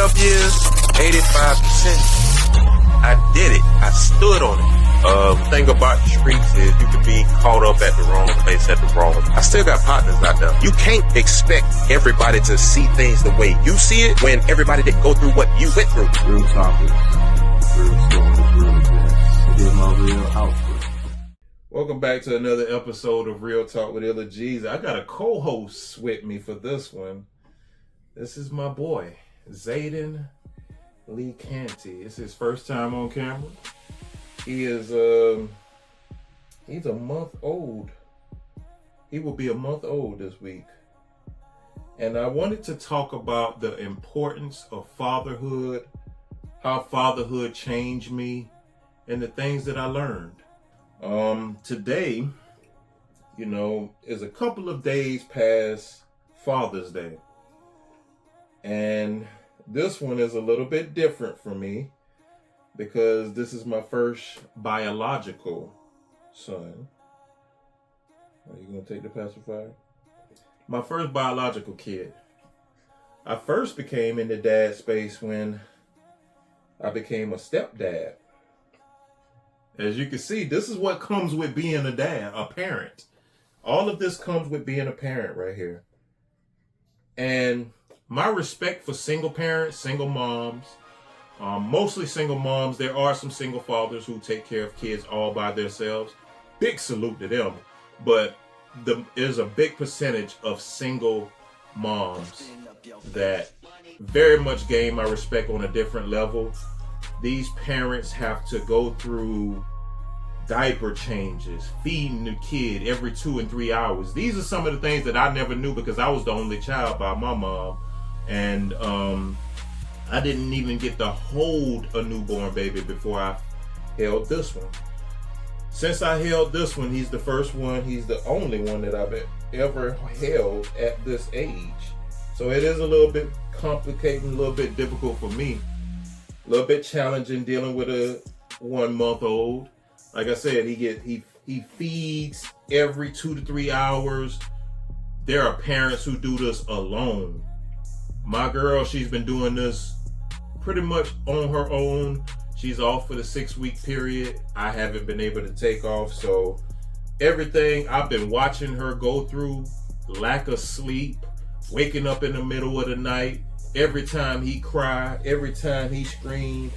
12 years, 85%. I did it. I stood on it. Thing about the streets is you can be caught up at the wrong place at the wrong time. I still got partners out there. You can't expect everybody to see things the way you see it when everybody didn't go through what you went through. Real topics, real stories, real events. Get my real output. Welcome back to another episode of Real Talk with Gezey. I got a co-host with me for this one. This is my boy, Zayden Lee Canty. It's his first time on camera. He is he's a month old. He will be a month old this week. And I wanted to talk about the importance of fatherhood, how fatherhood changed me, and the things that I learned. Today, is a couple of days past Father's Day. And this one is a little bit different for me because this is my first biological son. Are you going to take the pacifier? My first biological kid. I first became in the dad space when I became a stepdad. As you can see, this is what comes with being a dad, a parent. All of this comes with being a parent right here. And my respect for single parents, single moms, mostly single moms. There are some single fathers who take care of kids all by themselves. Big salute to them. But there's a big percentage of single moms that very much gain my respect on a different level. These parents have to go through diaper changes, feeding the kid every 2 and 3 hours. These are some of the things that I never knew because I was the only child by my mom. And I didn't even get to hold a newborn baby before I held this one. Since I held this one, he's the first one, he's the only one that I've ever held at this age. So it is a little bit complicated, a little bit difficult for me. A little bit challenging dealing with a 1 month old. Like I said, he feeds every 2 to 3 hours. There are parents who do this alone. My girl, she's been doing this pretty much on her own. She's off for the 6-week period. I haven't been able to take off. So everything I've been watching her go through, lack of sleep, waking up in the middle of the night, every time he cried, every time he screamed,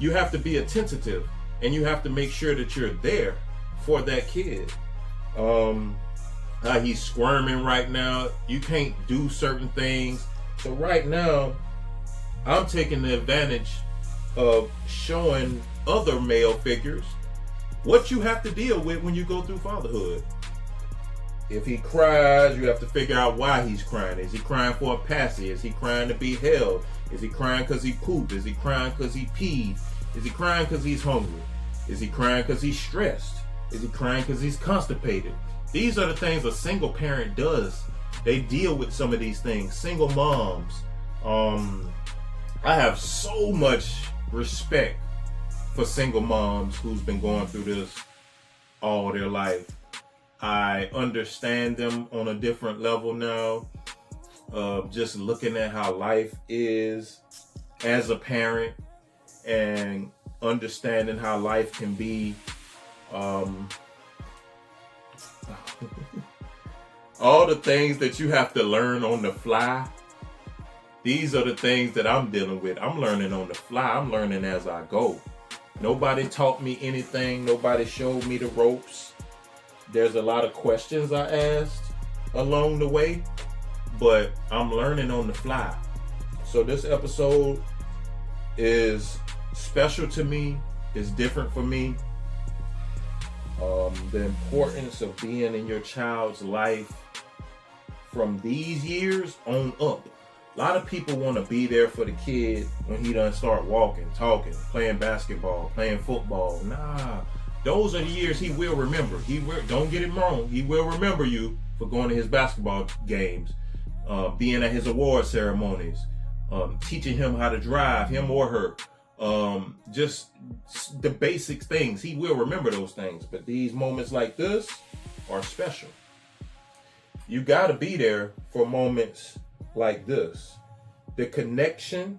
you have to be attentive and you have to make sure that you're there for that kid. He's squirming right now. You can't do certain things. So right now, I'm taking the advantage of showing other male figures what you have to deal with when you go through fatherhood. If he cries, you have to figure out why he's crying. Is he crying for a passy? Is he crying to be held? Is he crying because he pooped? Is he crying because he peed? Is he crying because he's hungry? Is he crying because he's stressed? Is he crying because he's constipated? These are the things a single parent does. They deal with some of these things. Single moms. I have so much respect for single moms who's been going through this all their life. I understand them on a different level now. Just looking at how life is as a parent and understanding how life can be. All the things that you have to learn on the fly. These are the things that I'm dealing with. I'm learning on the fly. I'm learning as I go. Nobody taught me anything. Nobody showed me the ropes. There's a lot of questions I asked along the way, but I'm learning on the fly. So this episode is special to me. It's different for me. The importance of being in your child's life from these years on up. A lot of people want to be there for the kid when he done start walking, talking, playing basketball, playing football. Nah, those are the years he will remember. Don't get it wrong. He will remember you for going to his basketball games, being at his award ceremonies, teaching him how to drive, him or her. Just the basic things. He will remember those things. But these moments like this are special. You got to be there for moments like this. The connection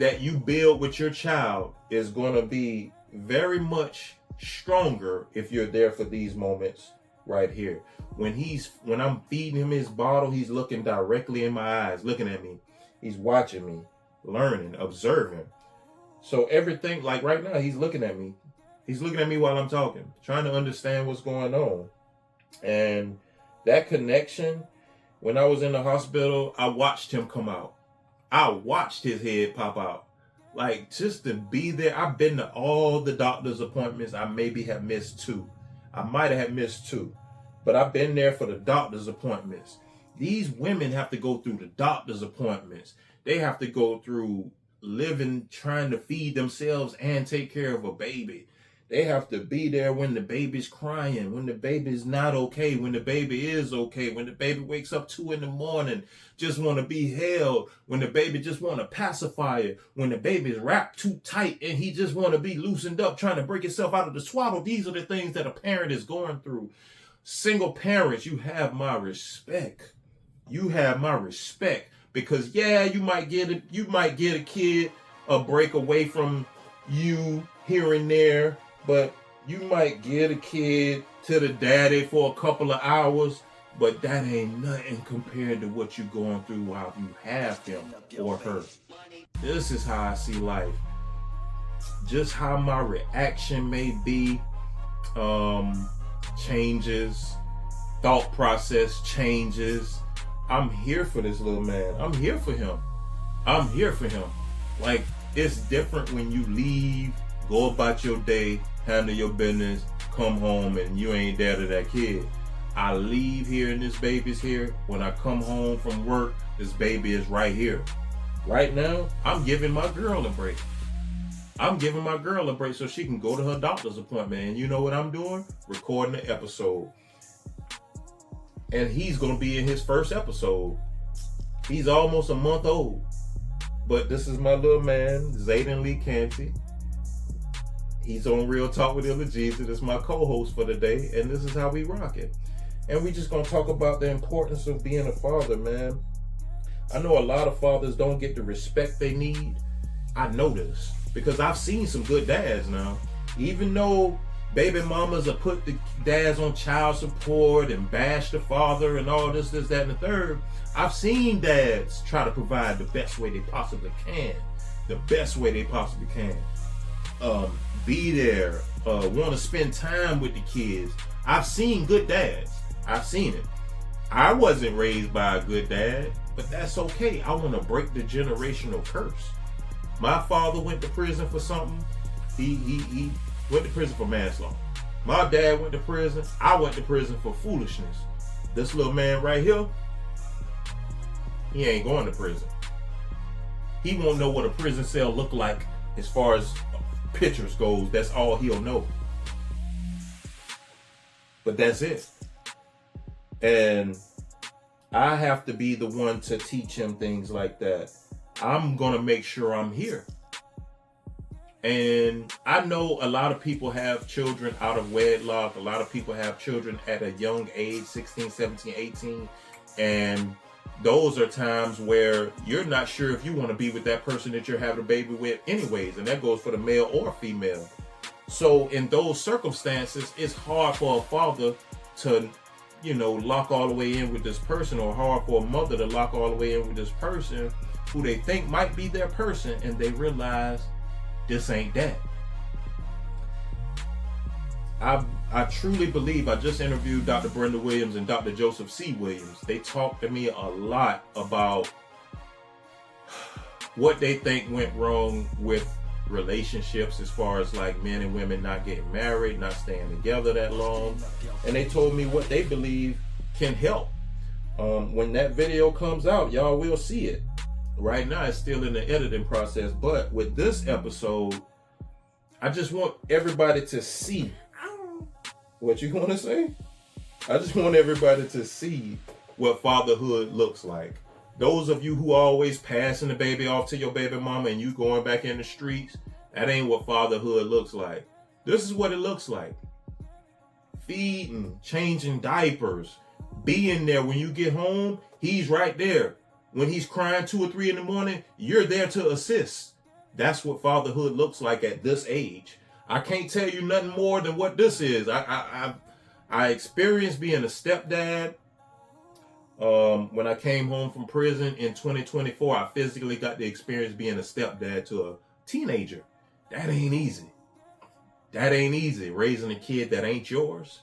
that you build with your child is going to be very much stronger if you're there for these moments right here. When I'm feeding him his bottle, he's looking directly in my eyes, looking at me. He's watching me, learning, observing. So everything, like right now, he's looking at me. He's looking at me while I'm talking, trying to understand what's going on. And that connection, when I was in the hospital, I watched him come out. I watched his head pop out. Like, just to be there. I've been to all the doctor's appointments. I maybe have missed 2. I might have missed 2. But I've been there for the doctor's appointments. These women have to go through the doctor's appointments. They have to go through living, trying to feed themselves and take care of a baby. They have to be there when the baby's crying, when the baby's not okay, when the baby is okay, when the baby wakes up 2 a.m, just want to be held, when the baby just want a pacifier, when the baby's wrapped too tight and he just want to be loosened up, trying to break himself out of the swaddle. These are the things that a parent is going through. Single parents, you have my respect. You have my respect, because yeah, you might get a kid a break away from you here and there, but you might get a kid to the daddy for a couple of hours, but that ain't nothing compared to what you're going through while you have him or her. This is how I see life. Just how my reaction may be changes, thought process changes. I'm here for this little man. I'm here for him. I'm here for him. Like, it's different when you leave, go about your day, handle your business, come home, and you ain't there to that kid. I leave here and this baby's here. When I come home from work, this baby is right here. Right now, I'm giving my girl a break. I'm giving my girl a break so she can go to her doctor's appointment. And you know what I'm doing? Recording an episode. And he's going to be in his first episode. He's almost a month old. But this is my little man, Zayden Lee Canty. He's on Real Talk with Illa Gezey. This is my co-host for the day, and this is how we rock it. And we just gonna talk about the importance of being a father, man. I know a lot of fathers don't get the respect they need. I know this because I've seen some good dads now. Even though baby mamas have put the dads on child support and bash the father and all this, that, and the third, I've seen dads try to provide the best way they possibly can. The best way they possibly can. Be there, want to spend time with the kids. I've seen good dads. I've seen it. I wasn't raised by a good dad, but that's okay. I want to break the generational curse. My father went to prison for something. He went to prison for manslaughter. My dad went to prison. I went to prison for foolishness. This little man right here, he ain't going to prison. He won't know what a prison cell look like as far as pictures goes. That's all he'll know. But that's it. And I have to be the one to teach him things like that. I'm going to make sure I'm here. And I know a lot of people have children out of wedlock. A lot of people have children at a young age, 16, 17, 18. And those are times where you're not sure if you want to be with that person that you're having a baby with anyways. And that goes for the male or female. So in those circumstances, it's hard for a father to, lock all the way in with this person, or hard for a mother to lock all the way in with this person who they think might be their person, and they realize this ain't that. I truly believe, I just interviewed Dr. Brenda Williams and Dr. Joseph C. Williams. They talked to me a lot about what they think went wrong with relationships as far as like men and women not getting married, not staying together that long. And they told me what they believe can help. When that video comes out, y'all will see it. Right now, it's still in the editing process. But with this episode, I just want everybody to see. What you want to say? I just want everybody to see what fatherhood looks like. Those of you who are always passing the baby off to your baby mama and you going back in the streets, that ain't what fatherhood looks like. This is what it looks like. Feeding, changing diapers, being there when you get home, he's right there. When he's crying 2 or 3 in the morning, you're there to assist. that's what fatherhood looks like at this age. I can't tell you nothing more than what this is. I experienced being a stepdad. When I came home from prison in 2024, I physically got to experience being a stepdad to a teenager. That ain't easy. That ain't easy. Raising a kid that ain't yours,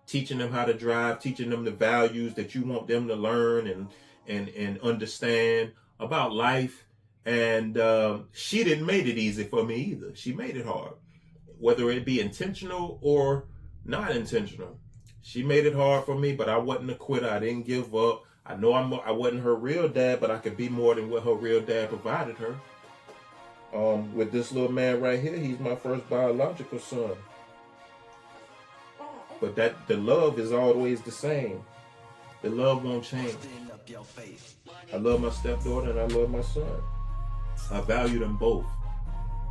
teaching them how to drive, teaching them the values that you want them to learn and understand about life. And she didn't make it easy for me either. She made it hard, whether it be intentional or not intentional. She made it hard for me, but I wasn't a quitter. I didn't give up. I know I wasn't her real dad, but I could be more than what her real dad provided her. With this little man right here, he's my first biological son. But the love is always the same. The love won't change. I love my stepdaughter and I love my son. I value them both.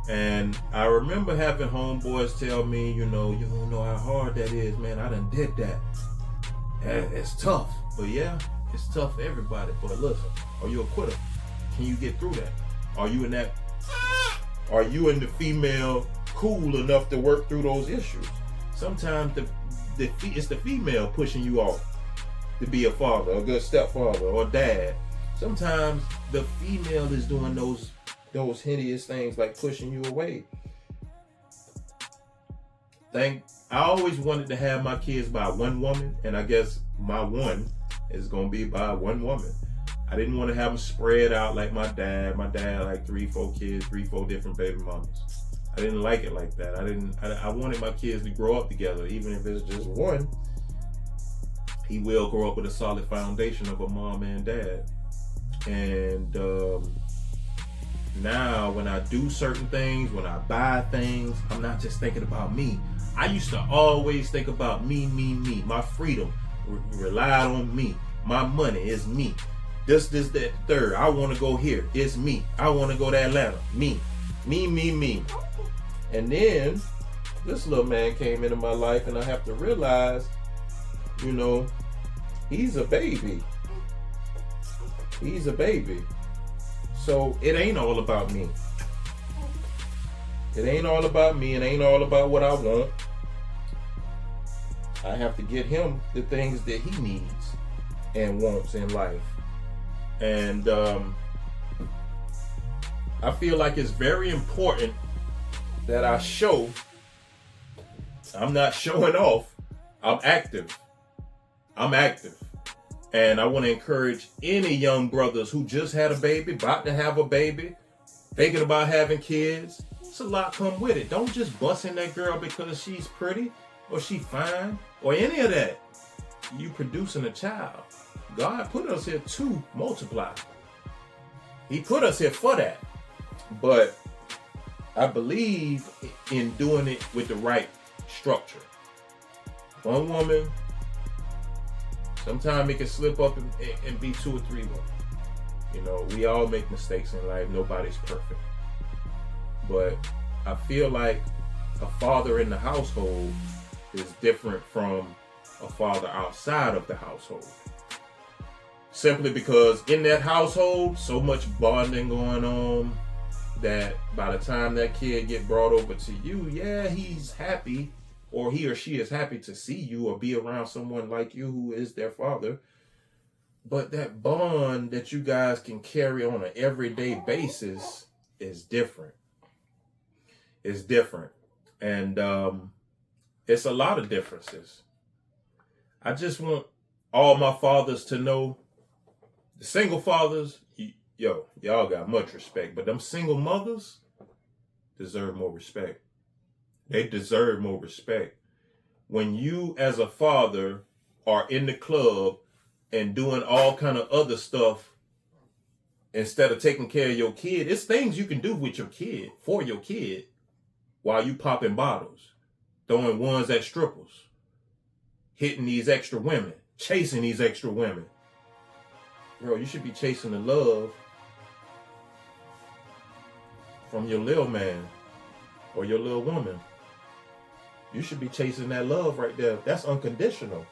And I remember having homeboys tell me, you don't know how hard that is, man. I done did that. And it's tough. But yeah, it's tough for everybody. But listen, are you a quitter? Can you get through that? Are you in the female cool enough to work through those issues? Sometimes it's the female pushing you off to be a father, a good stepfather or dad. Sometimes the female is doing those hideous things like pushing you away. I always wanted to have my kids by one woman, and I guess my one is going to be by one woman. I didn't want to have them spread out like my dad. My dad like 3-4 kids, 3-4 different baby mamas. I didn't like it like that. I wanted my kids to grow up together, even if it's just one. He will grow up with a solid foundation of a mom and dad. And now when I do certain things, when I buy things, I'm not just thinking about me. I used to always think about me. My freedom relied on me. My money is me. This, that, third. I want to go here. It's me. I want to go to Atlanta. Me. And then this little man came into my life, and I have to realize, he's a baby. He's a baby. So it ain't all about me. It ain't all about me. It ain't all about what I want. I have to get him the things that he needs and wants in life. And I feel like it's very important that I show. I'm not showing off. I'm active. And I want to encourage any young brothers who just had a baby, about to have a baby, thinking about having kids. It's a lot come with it. Don't just bust in that girl because she's pretty or she fine or any of that. You producing a child. God put us here to multiply. He put us here for that. But I believe in doing it with the right structure. One woman. Sometimes it can slip up and be 2 or 3 women. We all make mistakes in life. Nobody's perfect. But I feel like a father in the household is different from a father outside of the household. Simply because in that household, so much bonding going on that by the time that kid get brought over to you, yeah, he's happy, or he or she is happy to see you or be around someone like you who is their father. But that bond that you guys can carry on an everyday basis is different. It's different. And it's a lot of differences. I just want all my fathers to know, the single fathers, y'all got much respect, but them single mothers deserve more respect. They deserve more respect. When you as a father are in the club and doing all kind of other stuff instead of taking care of your kid, it's things you can do with your kid, for your kid, while you popping bottles, throwing ones at strippers, hitting these extra women, chasing these extra women. Bro, you should be chasing the love from your little man or your little woman. You should be chasing that love right there. That's unconditional.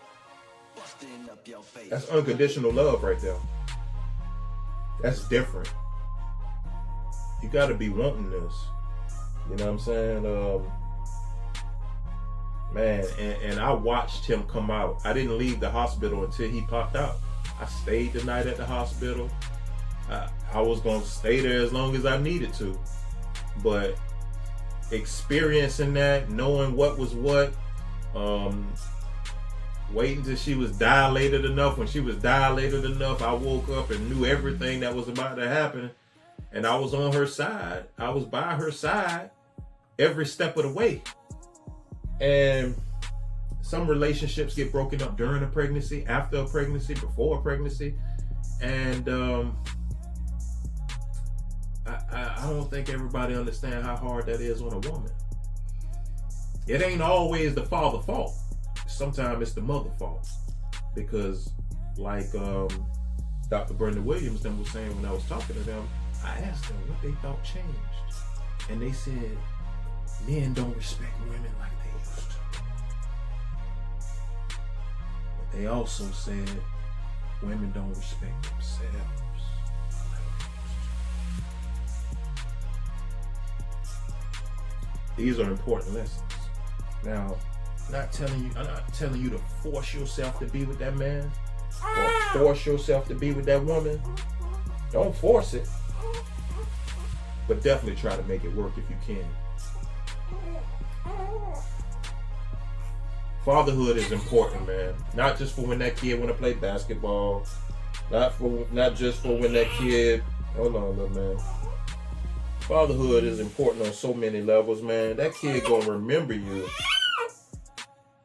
That's unconditional love right there. That's different. you got to be wanting this. You know what I'm saying? Man, and I watched him come out. I didn't leave the hospital until he popped out. I stayed the night at the hospital. I was going to stay there as long as I needed to. But experiencing that, knowing what was what, waiting till she was dilated enough. When she was dilated enough, I woke up and knew everything that was about to happen. And I was on her side. I was by her side every step of the way. And some relationships get broken up during a pregnancy, after a pregnancy, before a pregnancy. And I don't think everybody understands how hard that is on a woman. It ain't always the father's fault. Sometimes it's the mother's fault. Because like Dr. Brenda Williams then was saying when I was talking to them, I asked them what they thought changed. And they said, men don't respect women like they used to. But they also said, women don't respect themselves like they used to. These are important lessons. Now, I'm not telling you to force yourself to be with that man or force yourself to be with that woman. Don't force it. But definitely try to make it work if you can. Fatherhood is important, man. Not just for when that kid want to play basketball. Not just for when that kid. Hold on, little man. Fatherhood is important on so many levels, man. That kid gonna remember you.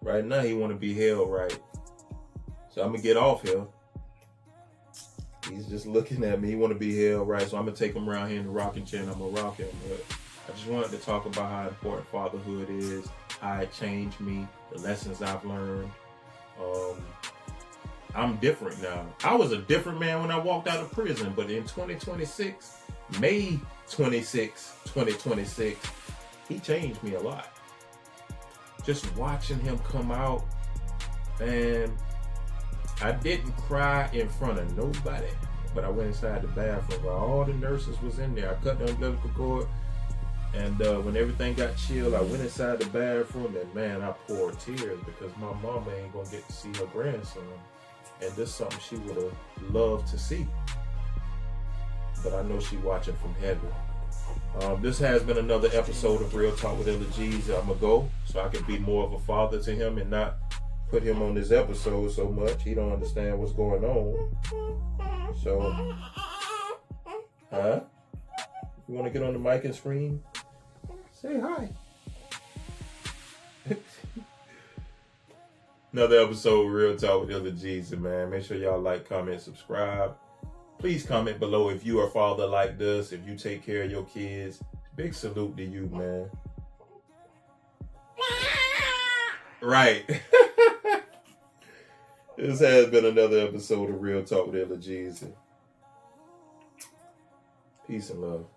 Right now, he want to be held right. So I'm gonna get off here. He's just looking at me. He want to be held right. So I'm gonna take him around here in the rocking chair and I'm gonna rock him. But I just wanted to talk about how important fatherhood is, how it changed me, the lessons I've learned. I'm different now. I was a different man when I walked out of prison, but in 2026, May 26, 2026, he changed me a lot. Just watching him come out, and I didn't cry in front of nobody, but I went inside the bathroom where all the nurses was in there. I cut the umbilical cord, and when everything got chill, I went inside the bathroom, and man, I poured tears because my mama ain't gonna get to see her grandson, and this is something she would have loved to see. But I know she watching from heaven. This has been another episode of Real Talk with Ella Gezey. I'm gonna go so I can be more of a father to him and not put him on this episode so much. He don't understand what's going on. So, if you want to get on the mic and scream, say hi. Another episode of Real Talk with Ella Gezey, man. Make sure y'all like, comment, subscribe. Please comment below if you are a father like this, if you take care of your kids. Big salute to you, man. Right. This has been another episode of Real Talk with Ella Gezey. Peace and love.